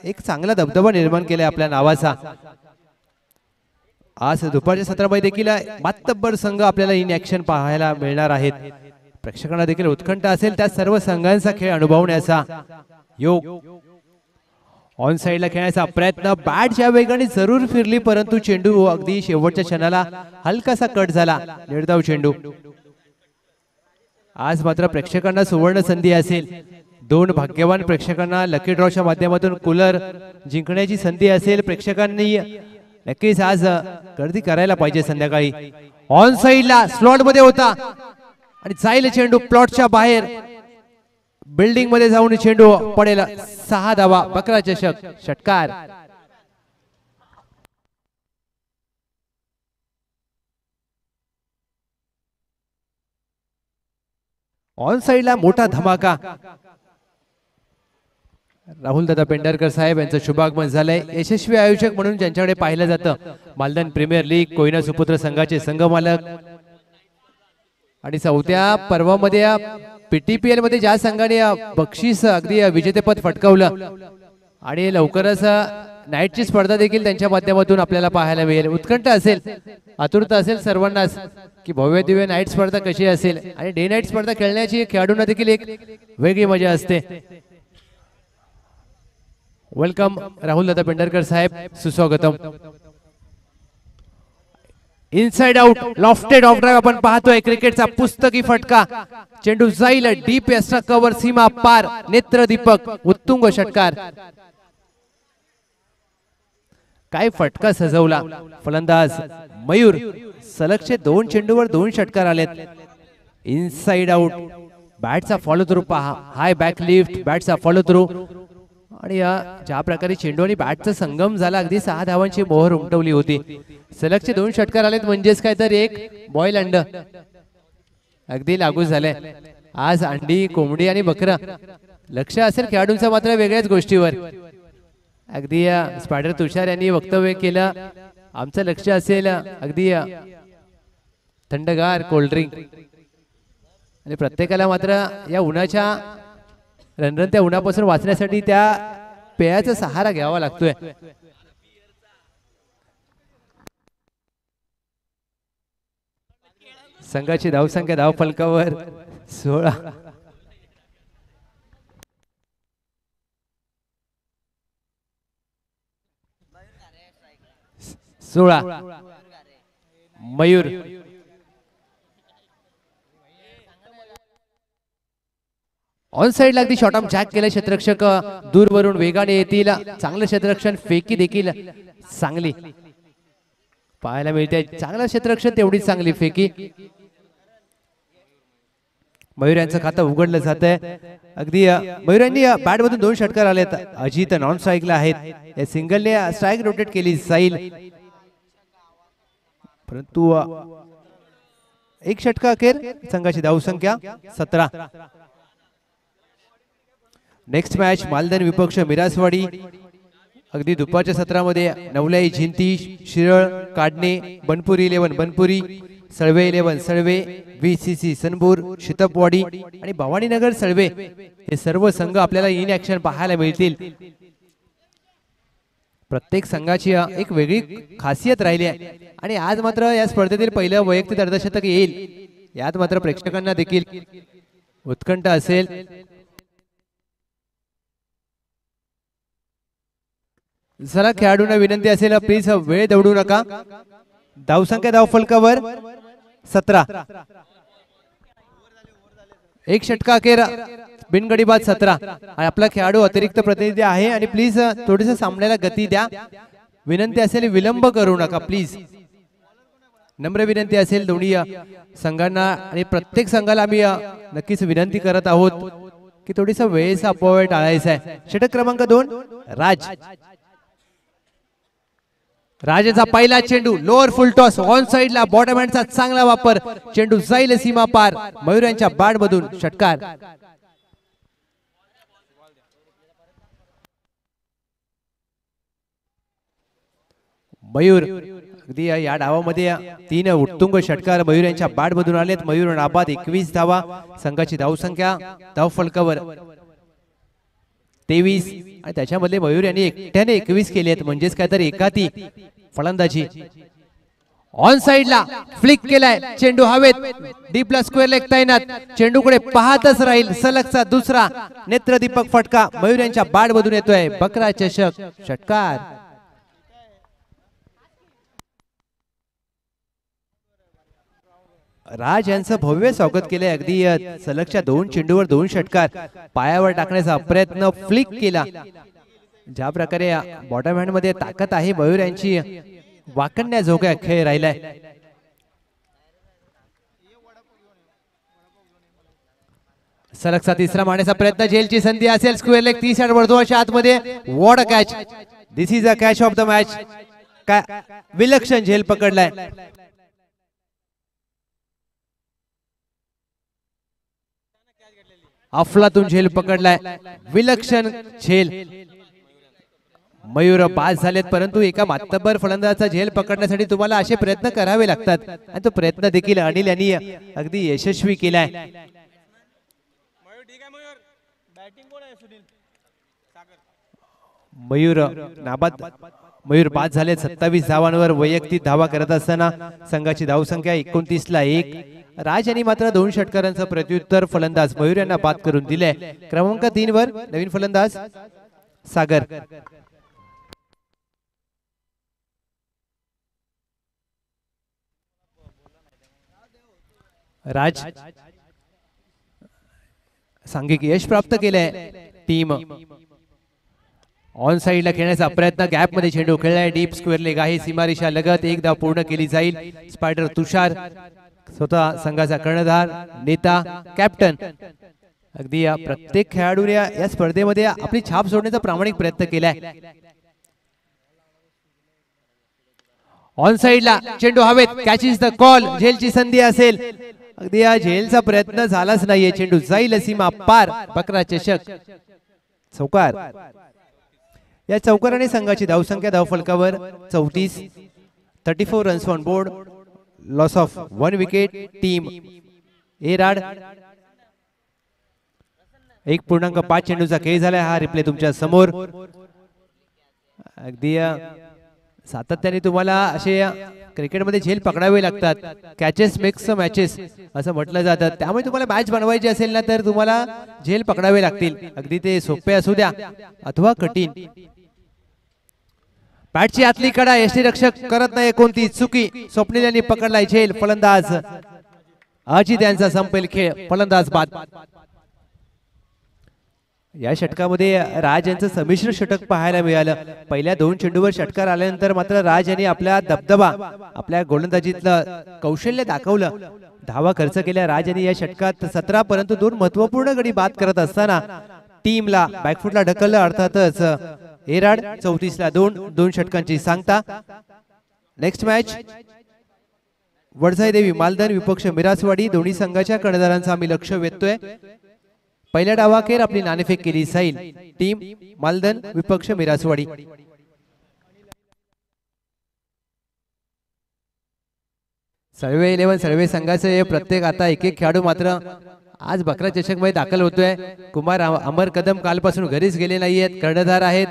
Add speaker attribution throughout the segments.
Speaker 1: एक चांगला दबदबा निर्माण केलाय आपल्या नावाचा। आज दुपारच्या सत्रामध्ये देखील मातब्बर संघ आपल्याला इन ऍक्शन पाहायला मिळणार आहेत। प्रेक्षकांना देखील उत्कंठ असेल त्या सर्व संघांचा खेळ अनुभवण्याचा योग। ऑन साइडला खेळण्याचा प्रयत्न, बॅटच्या वेगाने जरूर फिरली परंतु चेंडू अगदी शेवटच्या क्षणाला हलकासा कट झाला। निर्धाव चेंडू। आज मात्र प्रेक्षकांना सुवर्ण संधी असेल। दोन भाग्यवान प्रेक्षकांना लकी ड्रॉच्या माध्यमातून कूलर जिंकण्याची संधी असेल। प्रेक्षकांनी नक्कीच आज गर्दी करायला पाहिजे संध्याकाळी। ऑन साइडला स्लॉट मध्ये होता आणि जाईल चेंडू प्लॉटच्या बाहेर, बिल्डिंग मध्ये जाऊन चेंडू पडेल। 6 धावा, बकरा चषक, षटकार। ऑन साइडला मोठा धमाका। राहुल दादा पेंढारकर साहेब यांचं शुभागमन झालंय। यशस्वी आयोजक म्हणून ज्यांच्याकडे पाहिलं जातं मालदन प्रीमियर लीग कोयना सुपुत्र संघाचे संघमालक आणि चौथ्या पर्वामध्ये पीटीपीएल मध्ये ज्या संघाने बक्षीस अगदी विजेतेपद फटकावलं आणि लवकरच नाईटची स्पर्धा देखील त्यांच्या माध्यमातून आपल्याला पाहायला मिळेल। उत्कंठ असेल, आतुरता असेल सर्वांनाच की भव्य दिव्य नाईट स्पर्धा कशी असेल आणि डे नाईट स्पर्धा खेळण्याची खेळाडूंना देखील एक वेगळी मजा असते। वेलकम राहुल दादा पेंढारकर साहेब, सुस्वागतम। Inside out, lofted off drive आपण पाहतोय। क्रिकेटचा पुस्तकी फटका, चेंडू जाईल डीप एक्स्ट्रा कव्हर, सीमा पार, नेत्र दीपक, उत्तुंग षटकार। काय फटका सजवला फलंदाज मयूर। सलगचे 2 चेंडूवर 2 षटकार आलेत। इनसाइड आउट, बॅटचा फॉलो थ्रू पहा, हाय बॅक लिफ्ट, बॅटचा फॉलो थ्रू आणि ज्या प्रकारे चेंडू आणि बॅटचा संगम झाला, अगदी 6 धावांची मोहर उमटवली होती। सलगचे 2 षटकार आलेत म्हणजेच काय तर एक बॉईल अंड अगदी लागू झाले। आज अंडी, कोंबडी आणि बकरा लक्ष असेल खेळाडूंचा मात्र वेगळ्याच गोष्टीवर। अगदी स्पायडर तुषार यांनी वक्तव्य केलं, आमचं लक्ष असेल अगदी थंडगार कोल्ड्रिंक आणि प्रत्येकाला मात्र या उन्हाच्या रणरणत्या उन्हापासून वाचण्यासाठी त्या पेयाचा सहारा घ्यावा लागतोय। संघाची धावसंख्या धाव फलकावर 16। मयूर ऑन साइड लागती, शॉट ऑफ जॅक केले, क्षेत्ररक्षक दूरवरून वेगाने येतील। चांगलं क्षेत्ररक्षण, फेकी देखील चांगली पाहायला मिळते। चांगलं क्षेत्ररक्षण, तेवढीच चांगली फेकी। मयूर यांचं खातं उघडलं जात आहे। अगदी मयूर यांनी बॅट मधून 2 षटकार आलेत। अजित नॉन स्ट्राईकला आहेत। सिंगलने स्ट्राईक रोटेट केली जाईल परंतु 1 षटका अखेर। संघाची धावसंख्या 17। नेक्स्ट मॅच मालदन विपक्ष मिरासवाडी। अगदी दुपारच्या सत्रामध्ये नवलाई झिंती, शिरळ, काढणे, बनपुरी 11 बनपुरी, सळवे 11 सळवे, VCC सनपूर, शितपवाडी आणि भवानीनगर सळवे हे सर्व संघ आपल्याला इन ऍक्शन पाहायला मिळतील। प्रत्येक संघाची एक वेगळी खासियत राहिली आहे आणि आज मात्र या स्पर्धेतील पहिलं वैयक्तिक अर्धशतक येईल यात मात्र प्रेक्षकांना देखील उत्कंठ असेल। जरा खेळाडूंना विनंती असेल प्लीज वेळ दवडू नका। धावसंख्या धाव फलकावर 17। 1 षटका अखेर, बिनगडी बाद 17 आणि आपला खेळाडू अतिरिक्त प्रतिनिधी आहे आणि प्लीज थोडीसं सामन्याला गती द्या। विनंती असेल विलंब करू नका प्लीज, नम्र विनंती असेल दोन्ही संघांना आणि प्रत्येक संघाला आम्ही नक्कीच विनंती करत आहोत की थोडीसा वेळेचा अपव्यय टाळायचा आहे। षटक क्रमांक 2 राज। राजाचा पहिला चेंडू लोअर फुल टॉस, ऑन साइडला बॉटम हँडचा चांगला वापर, चेंडू जाईल सीमा पार, मयूर यांच्या बॅट मधून षटकार। मयूर अगदी या डावामध्ये 3 उत्तुंग षटकार मयूर यांच्या बॅट मधून आलेत। मयूर नाबाद 21 धावा। संघाची धावसंख्या धाव फलकावर 23 आणि त्याच्यामध्ये मयूर यांनी एकट्याने 21 केले आहेत, म्हणजेच काय तर एकाती फलंदाजी. ऑन साइडला फ्लिक केलाय, चेंडू हवेत, डीपला स्क्वेअर लेग तैनात, चेंडूकडे पाहतच राहील. सलगचा दुसरा नेत्रदीपक फटका मयूर यांच्या बॅट मधून येतोय. बकरा चषक षटकार. राज यांचं भव्य स्वागत केलंय. अगदी सलगच्या 2 चेंडूवर 2 षटकार पायावर टाकण्याचा प्रयत्न, फ्लिक केला. ज्या प्रकारे बॉटम हँड मध्ये ताकद आहे मयूर यांची, वाकण्या जोग्या खेळ राहिलाय. सलगचा तिसरा मारण्याचा प्रयत्न, झेलची संधी असेल. स्क्वेअर लेग 30 यार्ड वर्तुळाच्या आतमध्ये. What a catch, this is a catch of the match. काय विलक्षण झेल पकडलाय. अफलातून झेल पकडलाय, विलक्षण झेल. मयूर बाद झालेत, परंतु एका मातब्बर फलंदाजाचा झेल पकडण्यासाठी तुम्हाला असे प्रयत्न करावे लागतात आणि तो प्रयत्न देखील अनिल यांनी अगदी यशस्वी केलाय. मयूर नाबाद, मयूर बाद झाले. 27 धावांवर वैयक्तिक धावा करत असताना संघाची धावसंख्या 29 ला 1. राज यांनी मात्र 2 षटकारांचं प्रत्युत्तर फलंदाज मयूर यांना बाद करून दिले. क्रमांक 3 वर नवीन फलंदाज सागर. राज सांघिक यश प्राप्त केलंय. टीम ऑन साइडला खेळण्याचा प्रयत्न, गॅप मध्ये चेंडू खेळलाय. डीप स्क्वेअर लेग आहे, सीमारेषा लगत. एक धाव पूर्ण केली जाईल. स्पायडर तुषार स्वतः संघाचा कर्णधार, नेता, कॅप्टन. अगदी या प्रत्येक खेळाडूने या स्पर्धेमध्ये आपली छाप सोडण्याचा प्रामाणिक प्रयत्न केलाय. ऑन साइडला चेंडू हवेत, कॅच इज द कॉल. झेलची संधी असेल. अगदी या झेलचा प्रयत्न झालाच नाहीये. चेंडू जाईल सीमा पार. बकरा चषक चौकार. या चौकाराने संघाची धावसंख्या धावफलकावर 34, 34 runs on board. Loss of 1 wicket. Team एराड 1.5 चेंडूचा खेळ झाला. हा रिप्ले तुमच्या समोर. अगदी सातत्याने तुम्हाला असे क्रिकेटमध्ये झेल पकडावे लागतात. कॅचेस मेक्स मॅचेस असं म्हटलं जातं. त्यामुळे तुम्हाला मॅच बनवायची असेल ना तर तुम्हाला झेल पकडावे लागतील. अगदी ते सोपे असू द्या अथवा कठीण. बॅटची आतली कडा यष्टीरक्षक करत नाही कोणती चुकी. स्वप्नील यांनी पकडलाय झेल. फलंदाज अजित यांचा संपेल खेळ. फलंदाज बाद. या षटकामध्ये राज यांचं संमिश्र षटक पाहायला मिळालं. पहिल्या 2 चेंडूवर षटकार आल्यानंतर मात्र राज यांनी आपला दबदबा, आपल्या गोलंदाजीतलं कौशल्य दाखवलं. धावा खर्च केल्या राज यांनी या षटकात 17, परंतु 2 महत्वपूर्ण गडी बाद करत असताना टीमला बॅकफुटला ढकललं. अर्थातच एराड 34 ला 2 षटकांची सांगता. नेक्स्ट मॅच वडझाई देवी मालधन विपक्ष मिरासवाडी. दोन्ही संघाच्या कर्णधारांचं आम्ही लक्ष वेधतोय. पहिल्या डावाखेर आपली नाणेफेक केली जाईल. टीम मालधन विपक्ष मिरासवाडी. सर्वे 11 सर्वे संघाचे प्रत्येक आता एक खेळाडू मात्र आज बकरा चषक मध्ये दाखल होतोय. कुमार अमर कदम कालपासून घरीच गेले नाहीयेत, कर्णधार आहेत.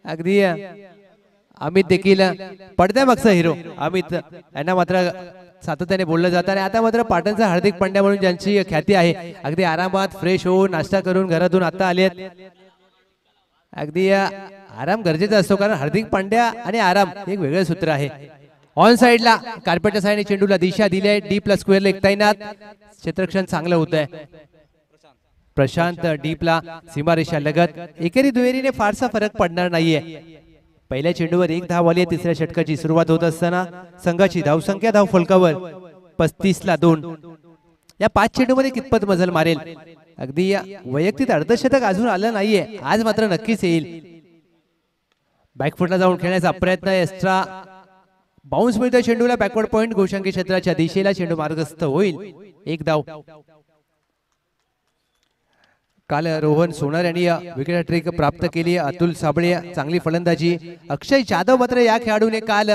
Speaker 1: अगदी अमित देखील पडद्यामागचा हिरो अमित यांना मात्र सातत्याने बोललं जातं. आणि आता मात्र पाटणचा हार्दिक पांड्या म्हणून ज्यांची ख्याती आहे, अगदी आरामात फ्रेश होऊन नाश्ता करून घरातून आता आलेत. अगदी आराम गरजेचा असतो, कारण हार्दिक पांड्या आणि आराम एक वेगळं सूत्र आहे. ऑन साइडला कार्पेटच्या साईडने चेंडूला दिशा दिली आहे. डीपला स्क्वेअर लेग तैनात. क्षेत्ररक्षण चांगलं होत आहे. प्रशांत डीपला सीमारेषा लगत. एकेरी दुहेरीने फारसा फरक पडणार नाहीये. पहिल्या चेंडूवर 1 धाव आली. तिसऱ्या षटकाची सुरुवात होत असताना संघाची धावसंख्या धावफलकावर 35 ला 2. या 5 चेंडूमध्ये कितपत मजल मारेल. अगदी वैयक्तिक अर्धशतक अजून आलं नाहीये, आज मात्र नक्कीच येईल. बॅकफुटला जाऊन खेळण्याचा प्रयत्न. एक्स्ट्रा बाउन्स मिळतो चेंडूला. बॅकवर्ड पॉइंट गोशांकी क्षेत्राच्या दिशेला चेंडू मार्गस्थ होईल. 1 धाव. काल रोहन सोनार यांनी विकेट हॅट्रिक प्राप्त केली. अतुल साबळे चांगली फलंदाजी. अक्षय जाधव मात्र या खेळाडूने काल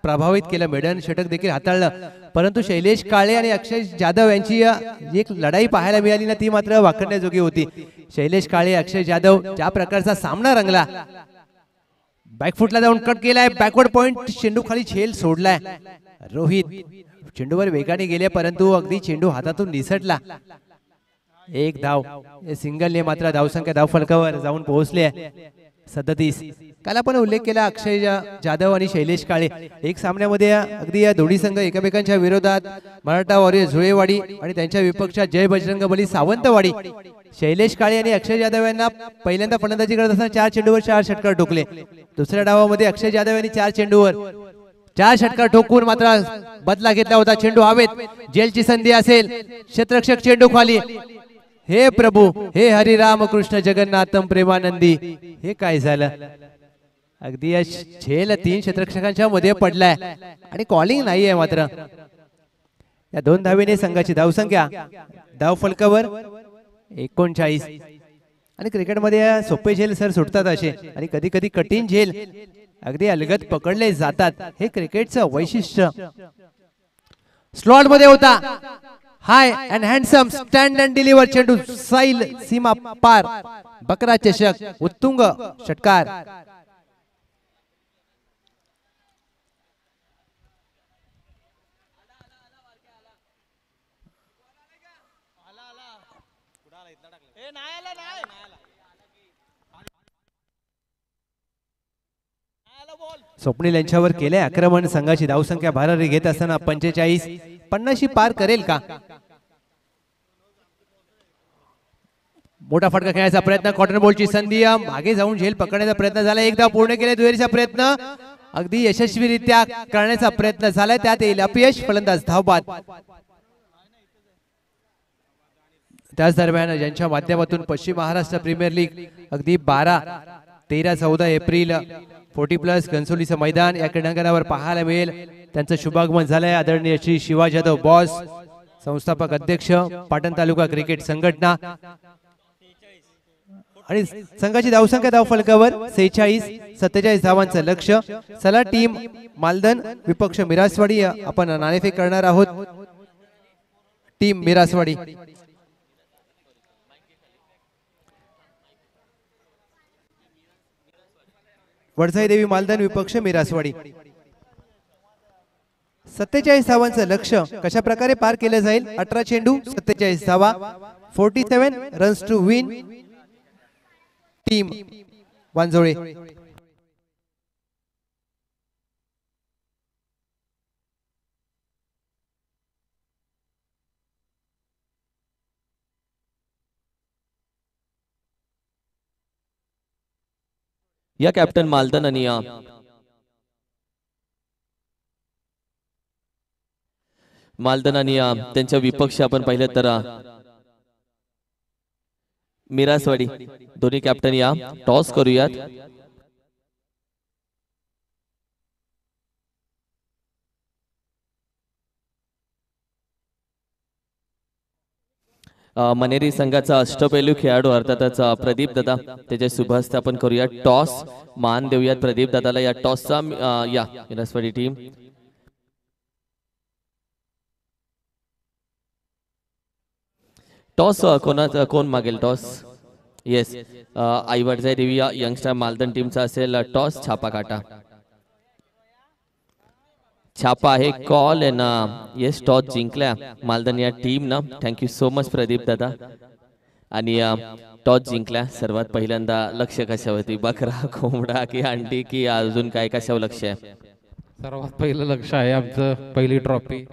Speaker 1: प्रभावित केलं. मेडन षटक देखील हाताळलं. परंतु शैलेश काळे आणि अक्षय जाधव यांची एक लढाई पाहायला मिळाली ना, ती मात्र वाखण्याजोगी होती. शैलेश काळे अक्षय जाधव ज्या प्रकारचा सामना रंगला, बॅकफुटला जाऊन कट केलाय, बॅकवर्ड पॉइंट, चेंडू खाली झेल सोडलाय. रोहित चेंडूवर वेगाने गेले परंतु अगदी चेंडू हातातून निसटला. एक धाव सिंगलने मात्र धावसंख्या धावफलकावर जाऊन पोहोचले 37. काल आपण उल्लेख केला अक्षय जाधव आणि शैलेश काळे एक सामन्यामध्ये अगदी या दोन्ही संघ एकमेकांच्या विरोधात मराठा वॉरियर झुळेवाडी आणि त्यांच्या विपक्षात जय बजरंग बली सावंतवाडी. शैलेश काळे आणि अक्षय जाधव यांना पहिल्यांदा फलंदाजी करत असताना 4 चेंडूवर 4 षटकार ठोकले. दुसऱ्या डावामध्ये अक्षय जाधव यांनी 4 चेंडूवर 4 षटकार ठोकून मात्र बदला घेतला होता. चेंडू हवेत, जेलची संधी असेल, क्षेत्ररक्षक चेंडू खाली. हे प्रभू, हे हरिराम कृष्ण जगन्नाथम प्रेमानंदी, हे काय झालं? अगदी या झेल 3 क्षेत्ररक्षकांच्या मध्ये पडलाय आणि कॉलिंग नाहीये. मात्र या 2 धावेने संघाची धावसंख्या धावफलकावर 39. आणि क्रिकेटमध्ये सोपे झेल सर सुटतात असे, आणि कधी कधी कठीण झेल अगदी अलगद पकडले जातात. हे क्रिकेटचं वैशिष्ट्य. स्लॉट मध्ये होता, high and handsome stand and deliver चेंडू साईल सीमा पार, बकरा चषक उत्तुंग षटकार. स्वप्नील यांच्यावर केले आक्रमण. संघाची धावसंख्या भरारी घेत असताना 45. 50 पार करेल का? मोठा फटका खेळण्याचा प्रयत्न, कॉटन बॉलची संधी, मागे जाऊन झेल पकडण्याचा प्रयत्न झाला. एकदा पूर्ण केले, दुहेरीचा प्रयत्न अगदी यशस्वीरित्या करण्याचा प्रयत्न झालाय, त्यात येईल अपयश. फलंदाज धावबाद. त्याच दरम्यान ज्यांच्या माध्यमातून पश्चिम महाराष्ट्र प्रीमियर लीग अगदी 12, 13, 14 एप्रिल 40+ घनसोलीचं मैदान या क्रीडांगणावर पाहायला मिळेल, त्यांचं शुभागमन झालंय. आदरणीय श्री शिवा जाधव बॉस, संस्थापक अध्यक्ष पाटण तालुका क्रिकेट संघटना. आणि संघाची धावसंख्या धावफलकावर 46. 47 धावांचं लक्ष. चला टीम मालधन विपक्ष मिरासवाडी आपण नाणेफेक करणार आहोत. टीम मिरासवाडी वडसाई देवी मालधन विपक्ष मिरासवाडी. 47 धावांचं लक्ष कशा प्रकारे पार केलं जाईल? 18 चेंडू 47 धावा, 47 रन्स टू विन. टीम वांजोळे.
Speaker 2: या कॅप्टन मालधन आणि त्यांच्या विपक्ष आपण पाहिलं तर मिरासवाडी, दोन्ही कॅप्टन या टॉस करूयात. मनेरी संघाचा अष्टपैलू खेळाडू अर्थातच प्रदीप दादा, त्याच्या शुभहस्ते आपण करूया टॉस. मान देऊयात प्रदीप दादाला या टॉसचा. या मिरासवाडी टीम टॉस कोण मागेल टॉस? येस, आई वडजाई देवी या यंगस्टर मालधन टीमचा असेल टॉस. छापा काटा, छापा आहे कॉल एन. येस, टॉस जिंकल्या मालधन या टीम ना. थँक्यू सो मच प्रदीप दादा. आणि टॉस जिंकल्या. सर्वात पहिल्यांदा लक्ष कशावरती? बकरा, कोंबडा की अंडी की अजून काय, कशावर लक्ष आहे?
Speaker 3: सर्वात पहिलं लक्ष आहे आमचं पहिली ट्रॉफी.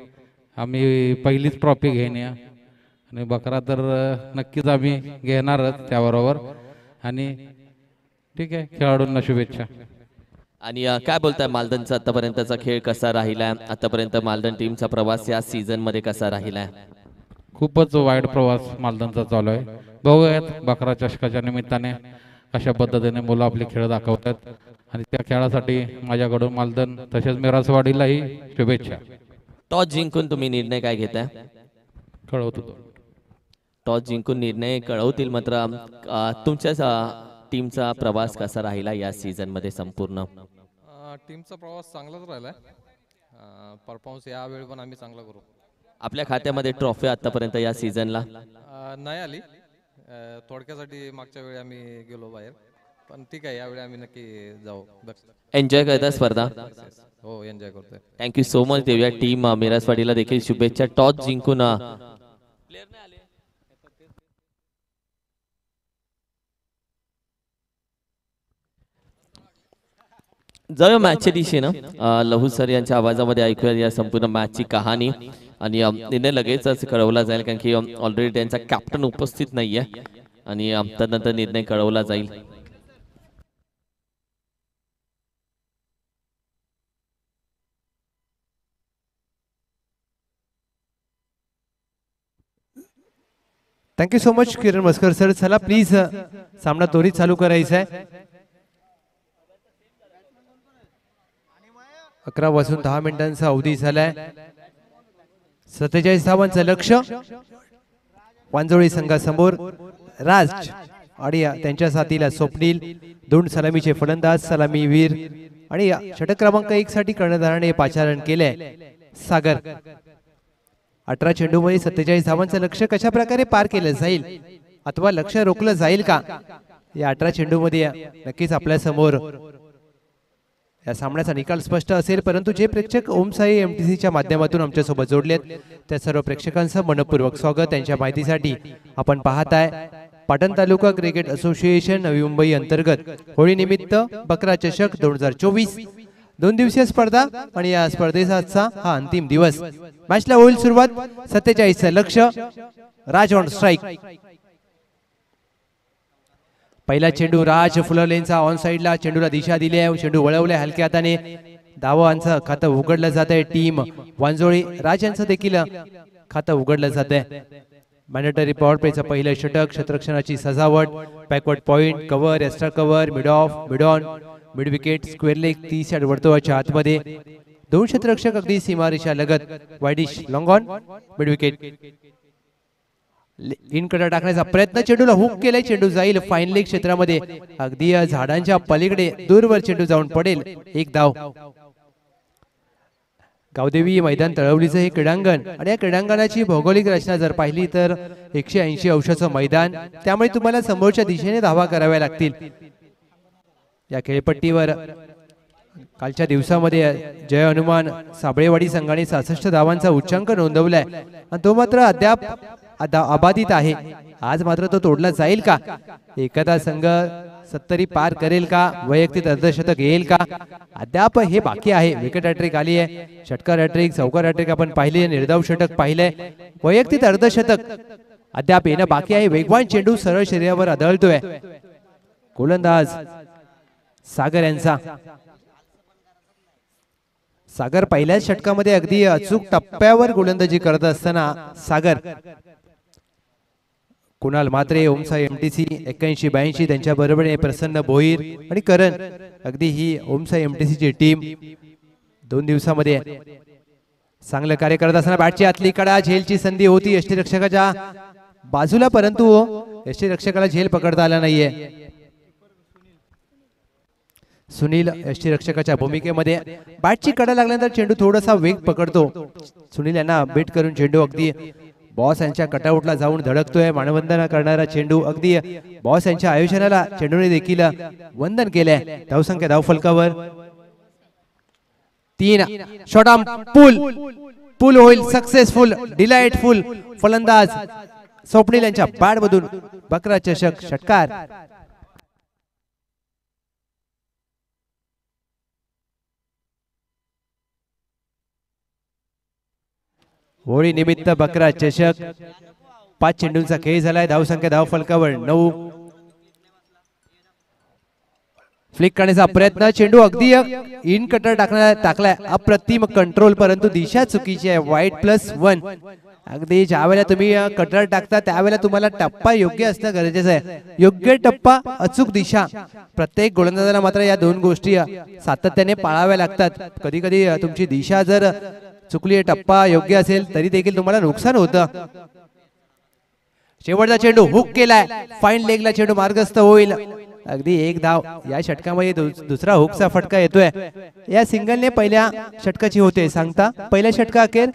Speaker 3: आम्ही पहिलीच ट्रॉफी घेणे आणि बकरा तर नक्कीच आम्ही घेणारच त्याबरोबर. आणि ठीक आहे, खेळाडूंना शुभेच्छा.
Speaker 2: आणि काय बोलताय, मालधनचा आतापर्यंतचा खेळ कसा राहिलाय? आतापर्यंत मालधन टीमचा प्रवास या सीझन मध्ये कसा राहिलाय?
Speaker 3: खूपच वाईट प्रवास मालधनचा चालू आहे. बघूयात बकरा चषकाच्या निमित्ताने कशा पद्धतीने मुलं आपले खेळ दाखवतात, आणि त्या खेळासाठी माझ्याकडून मालधन तसेच मिरासवाडीलाही शुभेच्छा.
Speaker 2: टॉस जिंकून तुम्ही निर्णय काय घेताय?
Speaker 3: कळवतो.
Speaker 2: टॉस जिंकून निर्णय कळवतील. मात्र तुमच्या टीमचा प्रवास कसा राहिला या सीझन मध्ये? संपूर्ण
Speaker 4: टीमचा प्रवास चांगलाच राहिलाय. परफॉर्मन्स या वेळी पण आम्ही चांगला करू.
Speaker 2: आपल्या खात्यामध्ये ट्रॉफी आतापर्यंत या सीझनला
Speaker 4: नाही आली, थोडक्यासाठी मागच्या वेळी आम्ही गेलो बाहेर, पण ठीक आहे यावेळी आम्ही नक्की जाऊ.
Speaker 2: एन्जॉय करता स्पर्धा.
Speaker 4: हो एन्जॉय करतोय.
Speaker 2: थँक्यू सो मच देऊया. टीम मिराजवाडीला देखील शुभेच्छा. टॉस जिंकून जाऊया मॅचच्या दिशेनं. लहू सर यांच्या आवाजामध्ये ऐकूया या संपूर्ण मॅचची कहाणी आणि निर्णय लगेचच कळवला जाईल, कारण की ऑलरेडी त्यांचा कॅप्टन उपस्थित नाहीये आणि त्यानंतर निर्णय कळवला जाईल.
Speaker 1: थँक्यू सो मच किरण मस्कर सर. चला प्लीज सामना त्वरित चालू करायचा आहे. 11 वाजून 10 मिनिटांचा अवधी झालाय. 47 धावांचं लक्ष्य वांजोळी संघासमोर. राज आणि त्यांच्या साथीला स्वप्नील, 2 सलामीचे फलंदाज, सलामीवीर आणि षटक क्रमांक 1 साठी कर्णधाराने पाचारण केले सागर. 18 चेंडूमध्ये 47 धावांचं लक्ष्य कशा प्रकारे पार केलं जाईल अथवा लक्ष्य रोखलं जाईल का, या 18 चेंडूमध्ये नक्कीच आपल्या समोर या सामन्याचा निकाल स्पष्ट असेल. परंतु जे प्रेक्षक ओम साई एमटीसीच्या माध्यमातून आमच्या सोबत जोडलेत त्या सर्व प्रेक्षकांचं मनपूर्वक स्वागत. त्यांच्या माहितीसाठी आपण पाहताय पाटण तालुका क्रिकेट असोसिएशन नवी मुंबई अंतर्गत होळी निमित्त बकरा चषक 2024 2 दिवसीय स्पर्धा आणि या स्पर्धेचा हा अंतिम दिवस. मॅचला होईल सुरुवात. 47चं लक्ष्य. राज ऑन स्ट्राइक. पहिला चेंडू राज फुललेनचा ऑन साइडला. चेंडूला दिशा दिली आहे. चेंडू वळवलाय हलक्या हाताने. धावांचं खातं उघडलं जात आहे. टीम वांजोळी राज यांचं देखील खातं उघडलं जात आहे. मॅन्डेटरी पॉवर प्लेचं पहिलं षटक. क्षेत्ररक्षणाची सजावट. Backward point, cover, extra cover, mid of, mid on, mid wicket, square leg, 30 yard वर्तुळाच्या आतमध्ये. 2 क्षेत्ररक्षक अगदी सीमारेषा लगत. Widish long on, mid wicket. In कडे टाकण्याचा प्रयत्न. चेंडूला हुक केलाय. चेंडू जाईल फाईन लेग क्षेत्रामध्ये. अगदी झाडांच्या पलीकडे दूरवर चेंडू जाऊन पडेल. 1 धाव. गावदेवी मैदान तळवलीचं हे क्रीडांगण आणि या क्रीडांगणाची भौगोलिक रचना जर पाहिली तर 180 अंशाचं मैदान, त्यामुळे तुम्हाला समोरच्या दिशेने धावा कराव्या लागतील. या खेळपट्टीवर कालच्या दिवसामध्ये जय हनुमान साबळेवाडी संघाने 66 धावांचा उच्चांक नोंदवलाय आणि तो मात्र अद्याप अबाधित आहे. आज मात्र तो तोडला जाईल का? एखादा संघ 70 पार करेल का? वैयक्तिक अर्धशतक येईल का? अद्याप हे बाकी आहे. विकेट हॅट्रिक आली आहे. षटकार हॅट्रिक, चौकार हॅट्रिक आपण पाहिले, निर्धाव षटक पाहिलंय. वैयक्तिक अर्धशतक अद्याप येणं बाकी आहे. वेगवान चेंडू सरळ शरीरावर आदळतोय. गोलंदाज सागर यांचा. सागर पहिल्याच षटकामध्ये अगदी अचूक टप्प्यावर गोलंदाजी करत असताना सागर. कुणाल मात्रे, ओमसाई एमटीसी 81-82 त्यांच्या बरोबरीने प्रसन्न भोईर आणि करण. अगदी ही ओमसाई एमटीसीची टीम 2 दिवसामध्ये चांगलं कार्य करत असताना बॅटची आतली कडा. झेलची संधी होती यष्टीरक्षकाच्या बाजूला, परंतु यष्टीरक्षकाला झेल पकडता आला नाहीये. सुनील यष्टीरक्षकाच्या भूमिकेमध्ये. बॅटची कडा लागल्यानंतर चेंडू थोडासा वेग पकडतो. सुनील यांना बेट करून चेंडू अगदी बॉस यांच्या कटआउटला जाऊन धडकतोय. मानवंदना करणारा चेंडू अगदी बॉस यांच्या आयोजनाला चेंडूने देखील वंदन केलंय. धावसंख्या धावफलकावर 3. शॉट आर्म पूल होईल सक्सेसफुल, डिलाइटफुल. फलंदाज स्वप्नील यांच्या बॅट मधून बकरा चषक षटकार. होळी निमित्त बकरा चषक 5 चेंडूंचा खेळ झालाय. धावसंख्या धावफलकावर 9. फ्लिक करण्याचा प्रयत्न. चेंडू अगदी इन कटर टाकलाय. अप्रतिम कंट्रोल, परंतु दिशा चुकीची आहे. वाईट +1. अगदी ज्या वेळेला तुम्ही कटर टाकता त्यावेळेला तुम्हाला टप्पा योग्य असणं गरजेचं आहे. योग्य टप्पा, अचूक दिशा. प्रत्येक गोलंदाजाला मात्र या 2 गोष्टी सातत्याने पाळाव्या लागतात. कधी कधी तुमची दिशा जर चुकली, टप्पा योग्य असेल तरी देखील तुम्हाला नुकसान होतं. शेवटचा चेंडू हुक केलाय. फाईन लेगला चेंडू मार्गस्थ होईल. अगदी एक धाव या षटकामध्ये दुसरा हुकचा फटका येतोय. या सिंगलने पहिल्या षटकाची होते सांगता. पहिल्या षटका अखेर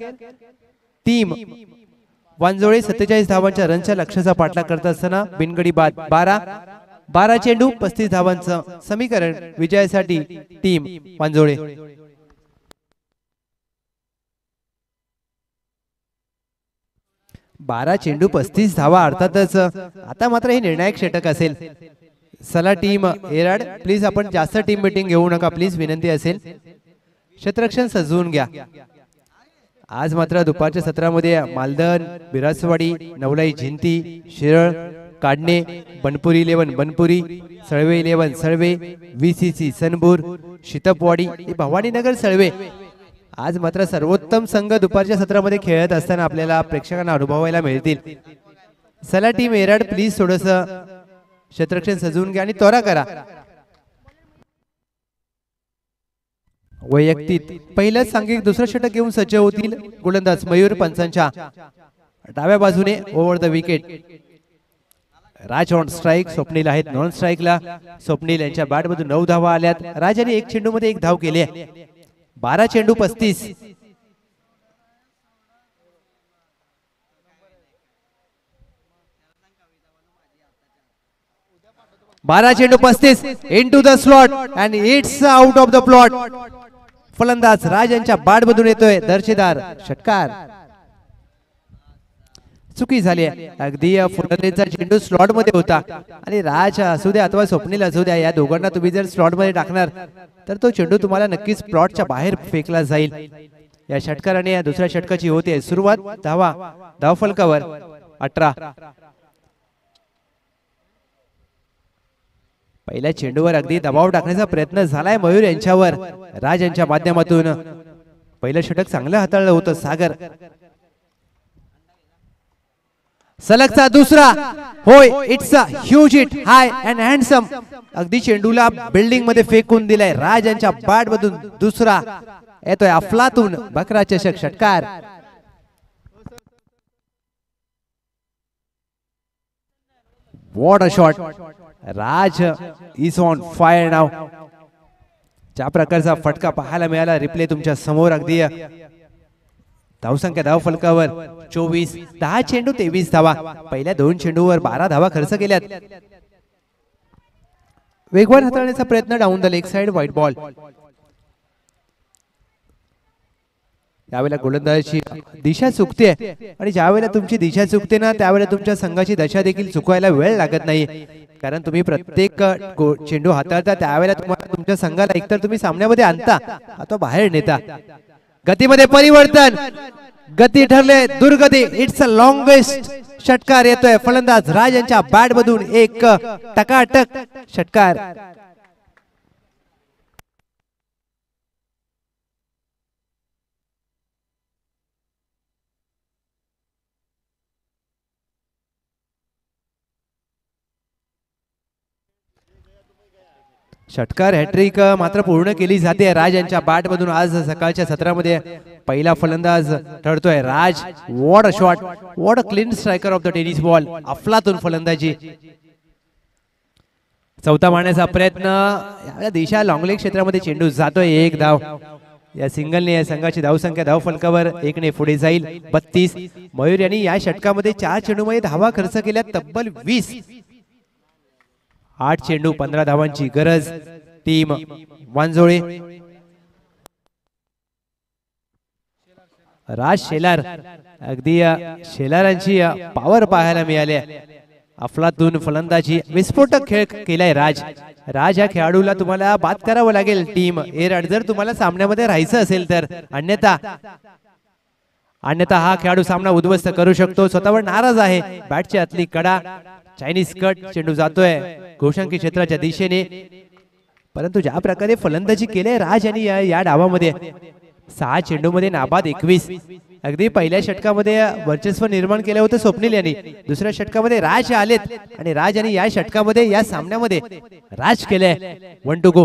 Speaker 1: टीम वांजोळे 47 धावांच्या रनच्या लक्ष्याचा पाठलाग करत असताना बिनगडी बाद 12 चेंडू 35 धावांचं समीकरण विजयासाठी टीम वांजोळे. 12 चेंडू 35 धावा अर्थातच आता मात्र हे निर्णायक षटक असेल. चला टीम एराड प्लीज आपण जास्त टीम मीटिंग घेऊ नका प्लीज विनंती असेल. क्षेत्ररक्षण सजवून घ्या. आज मात्र दुपारच्या सत्रामध्ये मालदन, बिरासवाडी, नवलाई झिंती, शिरळ, काढणे, बनपुरी 11 बनपुरी, सळवे 11 सळवे, VCC सनपूर, शितपवाडी, भवानीनगर सळवे. आज मात्र सर्वोत्तम संघ दुपारच्या सत्रामध्ये खेळत असताना आपल्याला प्रेक्षकांना अनुभवायला मिळतील. चला टीम एराड प्लीज थोडस क्षेत्ररक्षण सजवून घ्या आणि त्वरा करा. वैयक्तिक पहिलं सांघिक दुसरं षटक घेऊन सज्ज होतील गोलंदाज मयूर. पंचांच्या डाव्या बाजूने over the wicket Raj on strike, Swapnil आहेत नॉन स्ट्राईकला. स्वप्नील यांच्या बॅट मधून 9 धावा आल्यात. राज यांनी 1 चेंडू मध्ये 1 धाव केली आहे. 12 चेंडू 35. 12 चेंडू 35 into the slot and it's out of the plot. फलंदाज राज यांच्या बॅट मधून येतोय दर्जेदार षटकार. चुकी झाली आहे. अगदी फुलंदाजीचा चेंडू स्लॉट मध्ये होता आणि राज असू द्या अथवा स्वप्नील असू द्या या दोघांना तुम्ही जर स्लॉट मध्ये टाकणार तर तो चेंडू तुम्हाला नक्कीच प्लॉटच्या बाहेर फेकला जाईल. या षटकाराने या दुसऱ्या षटकाची होते सुरुवात. धावफलकावर 18. पहिल्या चेंडूवर अगदी दबाव टाकण्याचा प्रयत्न झालाय मयूर यांच्यावर. राज यांच्या माध्यमातून पहिलं षटक चांगलं हाताळलं होतं सागर. सलगचा दुसरा होय. It's a huge hit high and handsome. अगदी चेंडूला बिल्डिंग मध्ये फेकून दिलाय. राज यांच्या बॅट मधून दुसरा येतोय अफलातून बकरा चषक षटकार. What a shot. Raj is on fire नाव. ज्या प्रकारचा फटका पाहायला मिळाला रिप्ले तुमच्या समोर. अगदी धावसंख्या धावफलकावर 24. 10 चेंडू 23 धावा. पहिल्या 2 चेंडूवर 12 धावा खर्च केल्यात. वेगवान हाताळण्याचा प्रयत्न down the leg side white ball. यावेळेला गोलंदाजाची दिशा चुकते आणि ज्यावेळेला तुमची दिशा चुकते ना त्यावेळेला तुमच्या संघाची दशा देखील चुकवायला वेळ लागत नाही. कारण तुम्ही प्रत्येक चेंडू हाताळता त्यावेळेला तुम्हाला तुमच्या संघाला एकतर तुम्ही सामन्यामध्ये आणता अथवा बाहेर नेता. गतीमध्ये परिवर्तन. गती ठरले दुर्गती. इट्स अ लॉंगेस्ट षटकार येतोय. फलंदाज राज यांच्या बॅट मधून एक टकाटक षटकार. षटकार हॅट्रिक मात्र पूर्ण केली जाते राज यांच्या बॅट मधून. आज सकाळच्या सत्रामध्ये पहिला फलंदाज ठरतोय Raj. What a shot. What a clean striker of the tennis ball. अफलातून फलंदाजी. चौथा मारण्याचा प्रयत्न. या दिशा लॉंगलेग क्षेत्रामध्ये चेंडू जातोय. 1 धाव. या सिंगलने या संघाची धावसंख्या धावफलकावर 1 ने पुढे जाईल. 32. मयूर यांनी या षटकामध्ये 4 चेंडूमध्ये धावा खर्च केल्या तब्बल 20. 8 चेंडू 15 धावांची गरज टीम वांजोळे. राज शेलार. अगदी शेलारांची पॉवर पाहायला मिळाली. अफलातून फलंदाजी. विस्फोटक खेळ केलाय राज. राज या खेळाडूला तुम्हाला बाद करावं लागेल टीम एराड जर तुम्हाला सामन्यामध्ये राहायचं असेल तर. अन्यथा हा खेळाडू सामना उद्ध्वस्त करू शकतो. स्वतःवर नाराज आहे. बॅटची आतली कडा. Chinese cut. चेंडू जातोय घोषांकी क्षेत्राच्या दिशेने. परंतु ज्या प्रकारे फलंदाजी केली राज यांनी या डावामध्ये 6 चेंडू मध्ये नाबाद 21. अगदी पहिल्या षटकामध्ये वर्चस्व निर्माण केलं होतं स्वप्नील यांनी. दुसऱ्या षटकामध्ये राज आलेत आणि राज यांनी या षटकामध्ये या सामन्यामध्ये राज केलंय. 1 टू गो.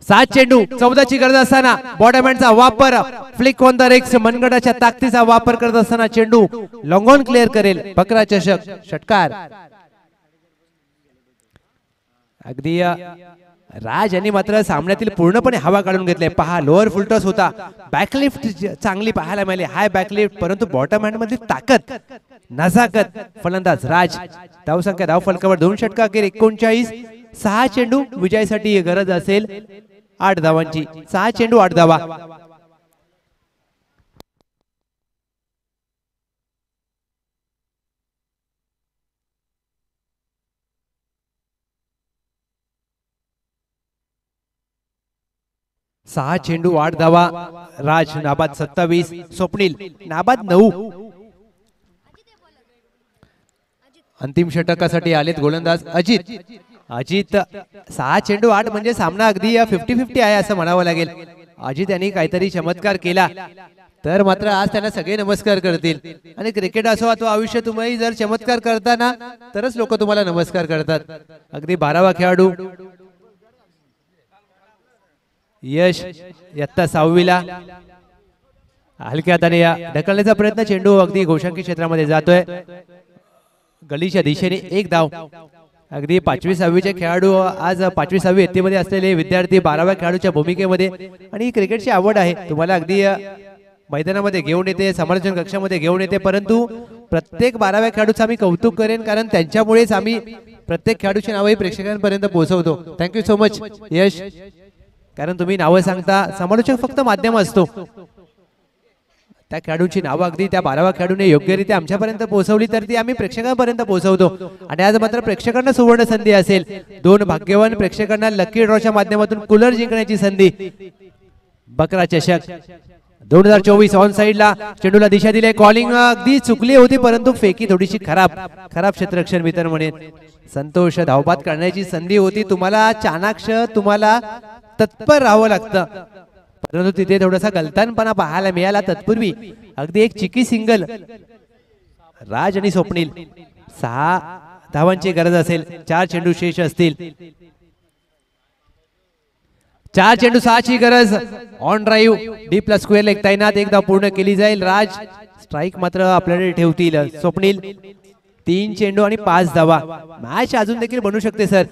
Speaker 1: 7 चेंडू 14ची गरज असताना बॉटम हँडचा वापर, फ्लिक ऑन द रेक्स, मनगटाच्या ताकदीचा वापर करत असताना चेंडू लॉंग ऑन क्लिअर करेल बकरा चषक षटकार. अगदी राज यांनी मात्र सामन्यातील पूर्णपणे हवा काढून घेतले. पहा लोअर फुलटॉस होता, बॅकलिफ्ट चांगली पाहायला मिळाली, हाय बॅकलिफ्ट, परंतु बॉटम हँड मध्ये ताकद नजाकत. फलंदाज राज, धावसंख्या धाव फलकावर 2 षटका अखेर 39. 6 चेंडू विजयासाठी गरज असेल 8 धावांची. 6 चेंडू 8 धावा. सहा चेंडू 8 धावा. राज नाबाद 27, स्वप्नील नाबाद 9. अंतिम षटकासाठी आलेत गोलंदाज अजित. अजित 6 चेंडू 8 म्हणजे सामना अगदी 50-50 आहे असं म्हणावं लागेल. अजित यांनी काहीतरी चमत्कार केला तर मात्र आज त्यांना सगळे नमस्कार करतील. आणि क्रिकेट असो अथवा आयुष्य, तुम्ही जर चमत्कार करताना तरच लोक तुम्हाला नमस्कार करतात. अगदी 12वा खेळाडू यश, इयत्ता 6वीला. हलक्या हाताने या ढकलण्याचा प्रयत्न, चेंडू अगदी गोशांकी क्षेत्रामध्ये जातोय. गलीच्या दिशेने 1 धाव. अगदी 5वी-6वीचे खेळाडू, आज 5वी-6वी इयत्तेमध्ये असलेले विद्यार्थी 12व्या खेळाडूच्या भूमिकेमध्ये. आणि क्रिकेटची आवड आहे तुम्हाला, अगदी मैदानामध्ये घेऊन येते, समालोचन कक्षामध्ये घेऊन येते. परंतु प्रत्येक 12व्या खेळाडूचं आम्ही कौतुक करेन, कारण त्यांच्यामुळेच आम्ही प्रत्येक खेळाडूची नावही प्रेक्षकांपर्यंत पोहोचवतो. थँक्यू सो मच यश, कारण तुम्ही नावं सांगता, समालोचक फक्त माध्यम असतो. त्या खेळाडूंची नावं अगदी त्या 12व्या खेळाडूने योग्यरित्या आमच्यापर्यंत पोहोचवली तर ती आम्ही प्रेक्षकांपर्यंत पोहोचवतो. आणि आज मात्र प्रेक्षकांना सुवर्ण संधी असेल. 2 भाग्यवान प्रेक्षकांना लकी ड्रॉच्या माध्यमातून कूलर जिंकण्याची संधी. बकरा चषक 2024 ऑन साइडला चेंडूला दिशा दिली. कॉलिंग अगदी चुकली होती, परंतु फेकी थोडीशी खराब क्षेत्ररक्षण मित्र म्हणेन. संतोष, धावबाद करण्याची संधी होती. तुम्हाला चाणाक्ष, तुम्हाला तत्पर राहावं लागतं, परंतु तिथे थोडासा गलतानपणा पाहायला मिळाला. तत्पूर्वी अगदी एक चिकी सिंगल. राज आणि स्वप्नील 6 धावांची गरज असेल. 4 चेंडू शेष असतील. 4 चेंडू 6ची गरज. ऑन ड्राईव्ह डीप ला स्क्वेअर लेग तैनात. 1 धाव पूर्ण केली जाईल. राज स्ट्राईक मात्र आपल्याकडे ठेवतील. स्वप्नील 3 चेंडू आणि 5 धावा. मॅच अजून देखील बनू शकते सर.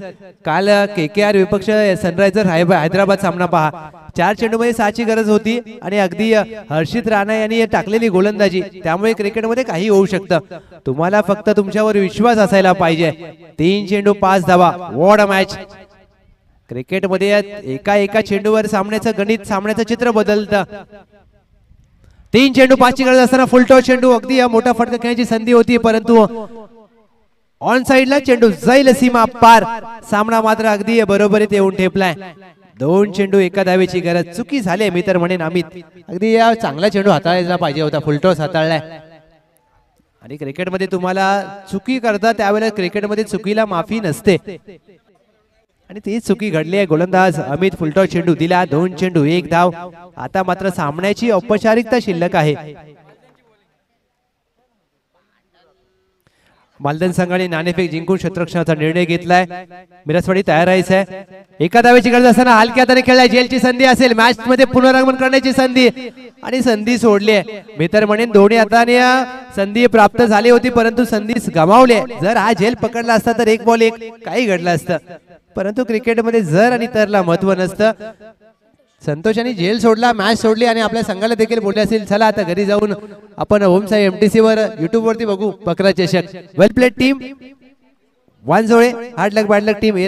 Speaker 1: काल KKR विपक्ष सनरायझर हैदराबाद सामना पहा, 4 चेंडू मध्ये 6ची गरज होती. आणि अगदी हर्षित राणा यांनी टाकलेली गोलंदाजी, त्यामुळे क्रिकेटमध्ये काही होऊ शकतं. तुम्हाला फक्त तुमच्यावर विश्वास असायला पाहिजे. 3 चेंडू 5 धावा. What a match. क्रिकेटमध्ये एका चेंडूवर सामन्याचं गणित, सामन्याचं चित्र बदलतं. 3 चेंडू 5ची गरज असताना फुलटॉस चेंडू. अगदी मोठा फटका खेळण्याची संधी होती, परंतु ऑन साइडला चेंडू जाईल सीमा पार. सामना मात्र अगदी बरोबरीत येऊन ठेपलाय. 2 चेंडू 1 धावेची गरज. चुकी झाली मी तर म्हणेन अमित. अगदी या चांगला चेंडू हाताळायला पाहिजे होता. फुलटॉस हाताळलाय. आणि क्रिकेटमध्ये तुम्हाला चुकी करता त्यावेळेला क्रिकेटमध्ये चुकीला माफी नसते, आणि ती चुकी घडली आहे. गोलंदाज अमित फुलटॉस चेंडू दिला. 2 चेंडू 1 धाव. आता मात्र सामन्याची औपचारिकता शिल्लक आहे. मालदन संघाने नाणेफेक जिंकून क्षेत्ररक्षणाचा निर्णय घेतलाय. मिरजवाडी तयार राहायचं आहे. 1 धावेची गरज असताना हलक्या हाताने खेळलाय. जेलची संधी असेल, मॅच मध्ये पुनरागमन करण्याची संधी, आणि संधी सोडली आहे. मी तर म्हणेन दोन्ही हाताने संधी प्राप्त झाली होती, परंतु संधी गमावली. जर हा झेल पकडला असता तर 1 बॉल 1 काही घडलं असतं, परंतु क्रिकेटमध्ये जर आणि तरला महत्व नसतं. संतोषाने झेल सोडला, मॅच सोडली, आणि आपल्या संघाला देखील बोलले असेल चला आता घरी जाऊन आपण होमसाई MTC वर YouTube वरती बघू बकरा चषक. वेल प्लेड टीम. वानजोळे, हार्ड लक बॅड लक टीम.